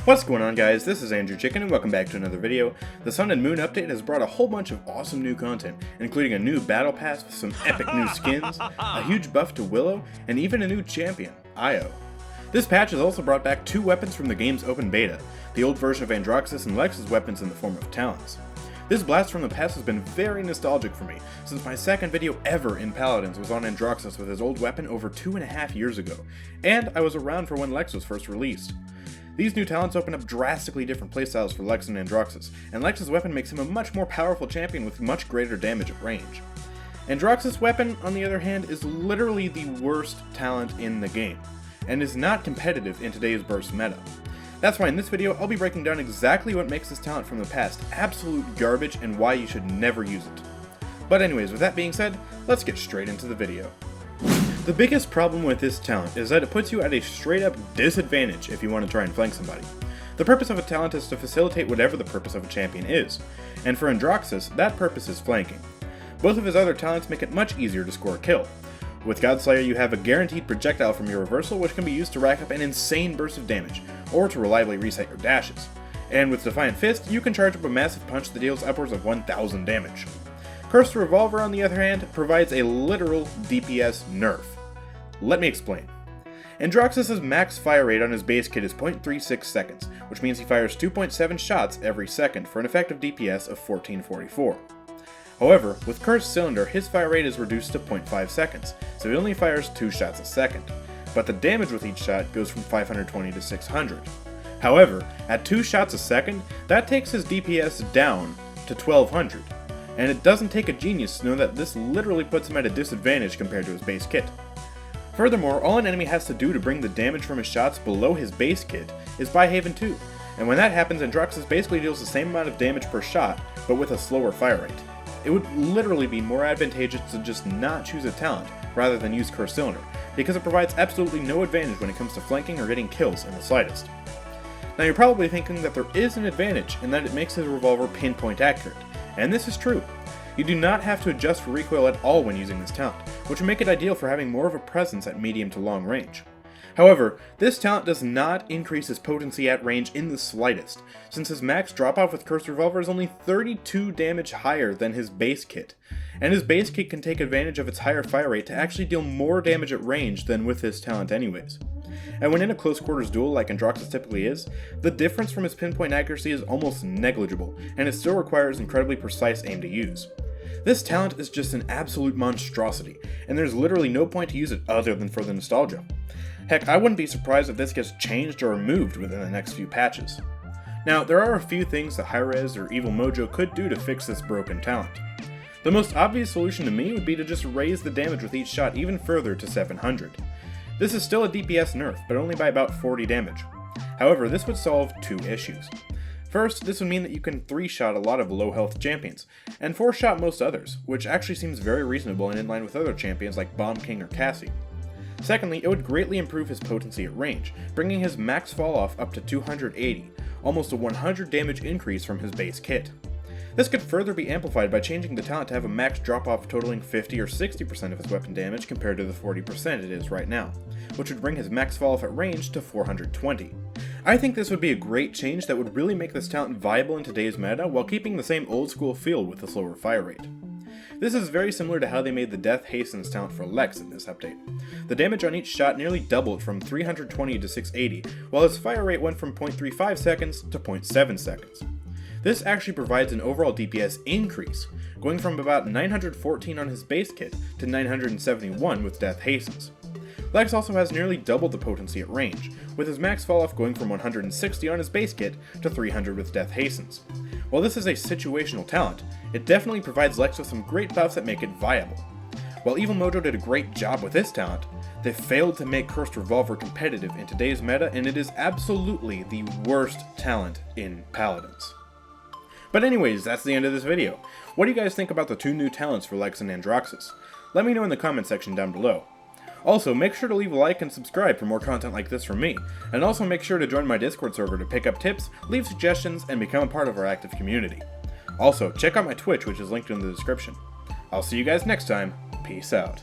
What's going on, guys? This is AndrewChicken and welcome back to another video. The Sun and Moon update has brought a whole bunch of awesome new content, including a new battle pass with some epic new skins, a huge buff to Willow, and even a new champion, Io. This patch has also brought back two weapons from the game's open beta, the old version of Androxus and Lex's weapons in the form of talents. This blast from the past has been very nostalgic for me, since my second video ever in Paladins was on Androxus with his old weapon over 2.5 years ago, and I was around for when Lex was first released. These new talents open up drastically different playstyles for Lex and Androxus, and Lex's weapon makes him a much more powerful champion with much greater damage at range. Androxus' weapon, on the other hand, is literally the worst talent in the game, and is not competitive in today's burst meta. That's why in this video, I'll be breaking down exactly what makes this talent from the past absolute garbage and why you should never use it. But anyways, with that being said, let's get straight into the video. The biggest problem with this talent is that it puts you at a straight up disadvantage if you want to try and flank somebody. The purpose of a talent is to facilitate whatever the purpose of a champion is, and for Androxus, that purpose is flanking. Both of his other talents make it much easier to score a kill. With Godslayer, you have a guaranteed projectile from your reversal which can be used to rack up an insane burst of damage, or to reliably reset your dashes. And with Defiant Fist, you can charge up a massive punch that deals upwards of 1000 damage. Cursed Revolver, on the other hand, provides a literal DPS nerf. Let me explain. Androxus' max fire rate on his base kit is 0.36 seconds, which means he fires 2.7 shots every second for an effective DPS of 1444. However, with Cursed Cylinder, his fire rate is reduced to 0.5 seconds, so he only fires 2 shots a second, but the damage with each shot goes from 520 to 600. However, at 2 shots a second, that takes his DPS down to 1200, and it doesn't take a genius to know that this literally puts him at a disadvantage compared to his base kit. Furthermore, all an enemy has to do to bring the damage from his shots below his base kit is buy Haven 2, and when that happens, Androxus basically deals the same amount of damage per shot, but with a slower fire rate. It would literally be more advantageous to just not choose a talent rather than use Cursed Cylinder, because it provides absolutely no advantage when it comes to flanking or getting kills in the slightest. Now you're probably thinking that there is an advantage in that it makes his revolver pinpoint accurate, and this is true. You do not have to adjust for recoil at all when using this talent, which would make it ideal for having more of a presence at medium to long range. However, this talent does not increase his potency at range in the slightest, since his max drop-off with Cursed Revolver is only 32 damage higher than his base kit, and his base kit can take advantage of its higher fire rate to actually deal more damage at range than with this talent anyways. And when in a close quarters duel like Androxus typically is, the difference from his pinpoint accuracy is almost negligible, and it still requires incredibly precise aim to use. This talent is just an absolute monstrosity, and there's literally no point to use it other than for the nostalgia. Heck, I wouldn't be surprised if this gets changed or removed within the next few patches. Now, there are a few things that Hi-Rez or Evil Mojo could do to fix this broken talent. The most obvious solution to me would be to just raise the damage with each shot even further to 700. This is still a DPS nerf, but only by about 40 damage. However, this would solve two issues. First, this would mean that you can 3-shot a lot of low health champions, and 4-shot most others, which actually seems very reasonable and in line with other champions like Bomb King or Cassie. Secondly, it would greatly improve his potency at range, bringing his max fall off up to 280, almost a 100 damage increase from his base kit. This could further be amplified by changing the talent to have a max drop-off totaling 50 or 60% of his weapon damage compared to the 40% it is right now, which would bring his max fall off at range to 420. I think this would be a great change that would really make this talent viable in today's meta while keeping the same old school feel with the slower fire rate. This is very similar to how they made the Death Hastens talent for Lex in this update. The damage on each shot nearly doubled from 320 to 680, while his fire rate went from 0.35 seconds to 0.7 seconds. This actually provides an overall DPS increase, going from about 914 on his base kit to 971 with Death Hastens. Lex also has nearly doubled the potency at range, with his max falloff going from 160 on his base kit to 300 with Death Hastens. While this is a situational talent, it definitely provides Lex with some great buffs that make it viable. While Evil Mojo did a great job with this talent, they failed to make Cursed Revolver competitive in today's meta, and it is absolutely the worst talent in Paladins. But anyways, that's the end of this video. What do you guys think about the two new talents for Lex and Androxus? Let me know in the comment section down below. Also, make sure to leave a like and subscribe for more content like this from me, and also make sure to join my Discord server to pick up tips, leave suggestions, and become a part of our active community. Also, check out my Twitch, which is linked in the description. I'll see you guys next time. Peace out.